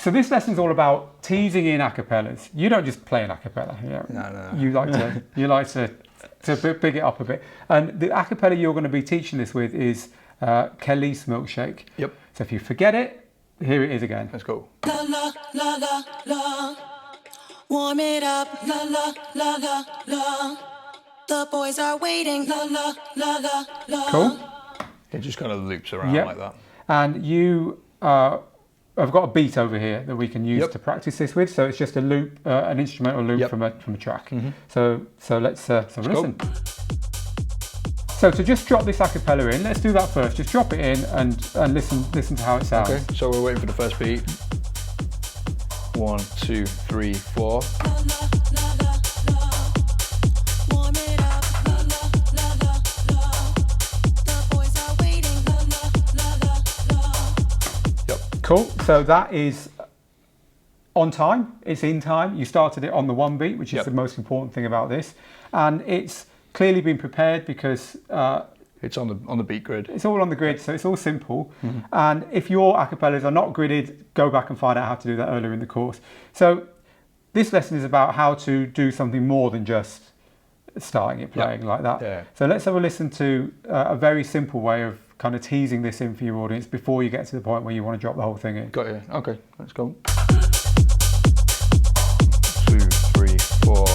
So this lesson's all about teasing in acapellas. You don't just play an acapella. No. You like to big it up a bit. And the acapella you're going to be teaching this with is Kelly's Milkshake. Yep. So if you forget it, here it is again. Let's go. La la la la la, warm it up. La la la la la, the boys are waiting. La la la la la. Cool. It just kind of loops around like that. And you have got a beat over here that we can use to practice this with. So it's just a loop, an instrumental loop from a track. So let's listen. Go. So to just drop this acapella in, let's do that first. Just drop it in and listen to how it sounds. Okay, so we're waiting for the first beat. 1, 2, 3, 4. Cool, so that is on time, it's in time. You started it on the one beat, which is the most important thing about this. And it's clearly been prepared because it's on the beat grid. It's all on the grid, so it's all simple. And if your acapellas are not gridded, go back and find out how to do that earlier in the course. So this lesson is about how to do something more than just starting it playing like that. Yeah. So let's have a listen to a very simple way of kind of teasing this in for your audience before you get to the point where you want to drop the whole thing in. Got you. Okay, let's go. 2, 3, 4.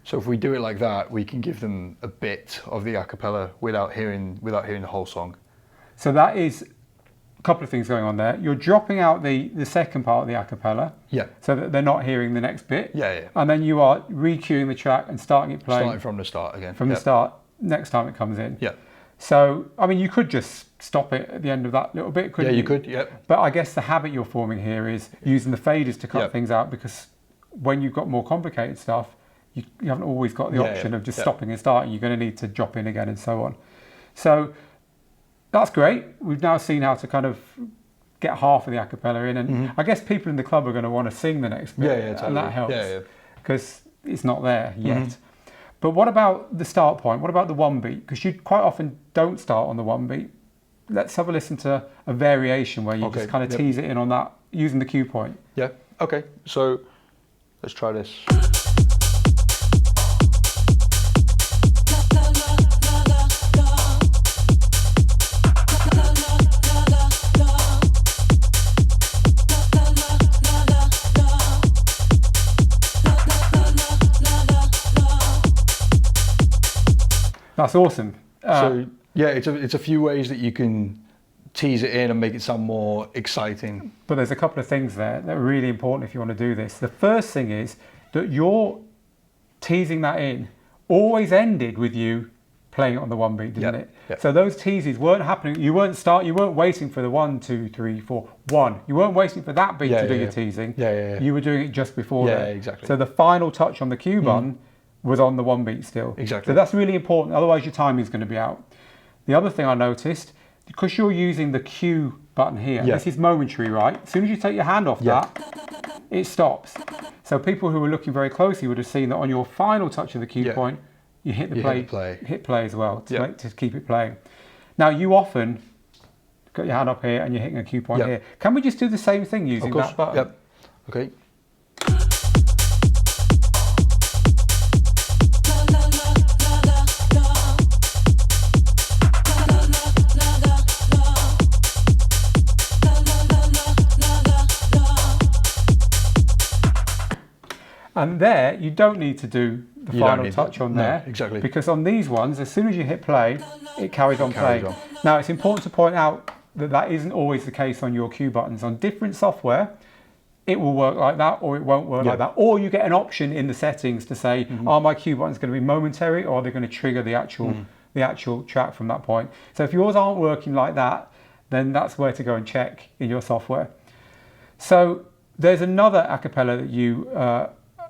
So if we do it like that, we can give them a bit of the acapella without hearing the whole song. So that is a couple of things going on there. You're dropping out the second part of the acapella, so that they're not hearing the next bit. Yeah. And then you are re-cueing the track and starting it playing. Starting from the start again. From the start, next time it comes in. Yeah. So, I mean, you could just stop it at the end of that little bit, couldn't you? Yeah, you could, yeah. But I guess the habit you're forming here is using the faders to cut things out, because when you've got more complicated stuff, you haven't always got the option of just stopping and starting. You're going to need to drop in again and so on. So that's great. We've now seen how to kind of get half of the acapella in, and I guess people in the club are going to want to sing the next bit, totally. and that helps because it's not there yet. But what about the start point? What about the one beat? Because you quite often don't start on the one beat. Let's have a listen to a variation where you just kind of tease it in on that using the cue point. Yeah. Okay. So let's try this. That's awesome. So yeah, it's a few ways that you can tease it in and make it sound more exciting. But there's a couple of things there that are really important if you want to do this. The first thing is that your teasing that in always ended with you playing it on the one beat, didn't it? Yep. So those teases weren't happening. You weren't waiting for the 1, 2, 3, 4, 1. You weren't waiting for that beat to do your teasing. You were doing it just before that. Yeah, exactly. So the final touch on the cue button was on the one beat still. Exactly. So that's really important, otherwise your timing is going to be out. The other thing I noticed, because you're using the cue button here, this is momentary, right? As soon as you take your hand off that, it stops. So people who were looking very closely would have seen that on your final touch of the cue point, you hit hit play as well to keep it playing. Now you often got your hand up here and you're hitting a cue point here. Can we just do the same thing using that button? Yep. Okay. And there, you don't need to do the final touch on there. Exactly. Because on these ones, as soon as you hit play, it carries on playing. Now, it's important to point out that that isn't always the case on your cue buttons. On different software, it will work like that, or it won't work like that. Or you get an option in the settings to say, are my cue buttons going to be momentary, or are they going to trigger the actual track from that point? So if yours aren't working like that, then that's where to go and check in your software. So there's another acapella that you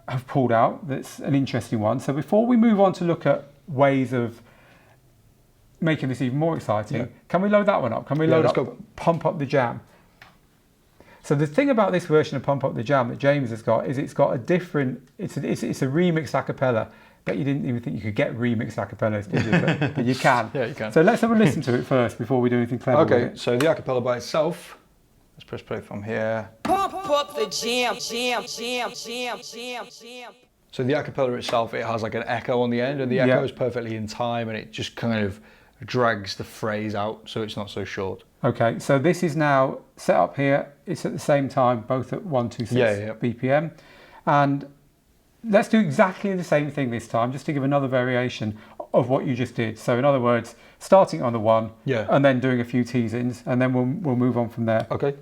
have pulled out that's an interesting one. So before we move on to look at ways of making this even more exciting, can we load that one up? Can we load up, pump up the jam? So the thing about this version of Pump Up the Jam that James has got is it's got a different, it's a remixed a cappella that you didn't even think you could get remixed a cappellas, did you? But you can. Yeah, you can. So let's have a listen to it first before we do anything clever with Okay, it. so the acapella by itself, let's press play from here. Pump up the jam, jam, jam, jam, jam, jam. So the acapella itself, it has like an echo on the end, and the echo is perfectly in time, and it just kind of drags the phrase out, so it's not so short. Okay, so this is now set up here. It's at the same time, both at 126 BPM. And let's do exactly the same thing this time, just to give another variation of what you just did. So in other words, starting on the 1, and then doing a few teasings, and then we'll move on from there. Okay.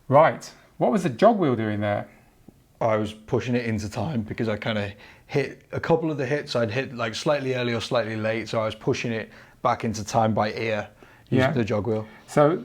Right, what was the jog wheel doing there? I was pushing it into time because I kind of hit a couple of the hits. I'd hit like slightly early or slightly late, so I was pushing it back into time by ear using the jog wheel. So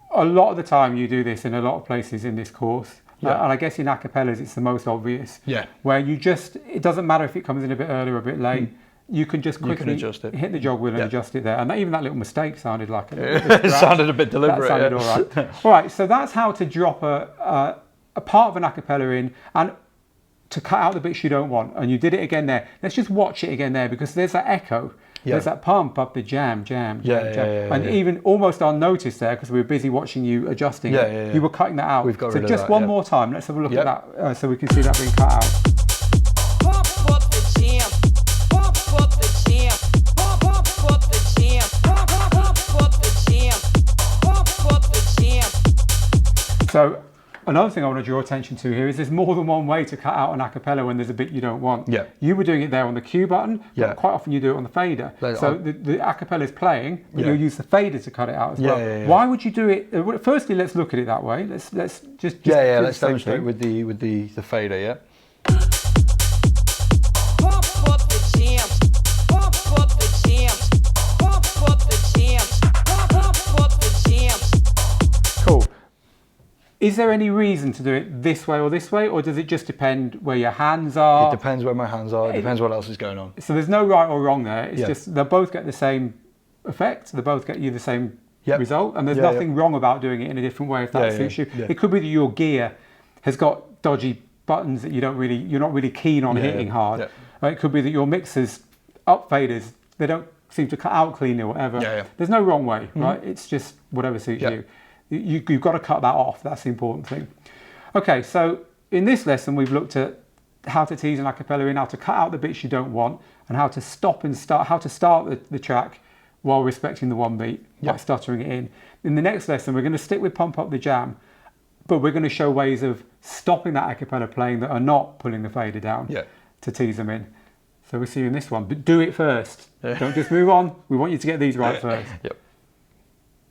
a lot of the time you do this in a lot of places in this course. And I guess in acapellas it's the most obvious. Yeah. Where you just, it doesn't matter if it comes in a bit early or a bit late. You can just quickly adjust it. hit the jog wheel and adjust it there. And even that little mistake sounded like it sounded a bit deliberate. That sounded all right. All right, so that's how to drop a part of an acapella in and to cut out the bits you don't want. And you did it again there. Let's just watch it again there because there's that echo. Yeah. There's that pump up the jam, jam, jam, jam. And even almost unnoticed there because we were busy watching you adjusting it. You were cutting that out. We've got so rid just of that, one more time. Let's have a look at that so we can see that being cut out. Pump up the jam. Pump up the jam. Pump up the jam. Pump up the jam. Pump up the jam. So another thing I want to draw attention to here is there's more than one way to cut out an acapella when there's a bit you don't want. Yeah. You were doing it there on the cue button, but quite often you do it on the fader. So the acapella is playing, but you'll use the fader to cut it out as well. Why would you do it? Firstly, let's look at it that way. Let's just let's demonstrate with the fader, yeah. Pump up the jams. Pump up the jams. Pump up the jams. Pump up the jams. Cool. Is there any reason to do it this way or this way, or does it just depend where your hands are? It depends where my hands are. It depends what else is going on. So there's no right or wrong there. It's just they'll both get the same effect. They both get you the same result, and there's nothing wrong about doing it in a different way if that suits you. It could be that your gear has got dodgy buttons that you're not really keen on hitting hard. It could be that your mixers up faders, they don't seem to cut out cleanly or whatever. There's no wrong way, right? It's just whatever suits you. You've got to cut that off. That's the important thing. Okay, so in this lesson, we've looked at how to tease an acapella in, how to cut out the bits you don't want, and how to stop and start, how to start the track while respecting the one beat, by stuttering it in. In the next lesson, we're going to stick with Pump Up the Jam, but we're going to show ways of stopping that acapella playing that are not pulling the fader down to tease them in. So we'll see you in this one. But do it first. Don't just move on. We want you to get these right first.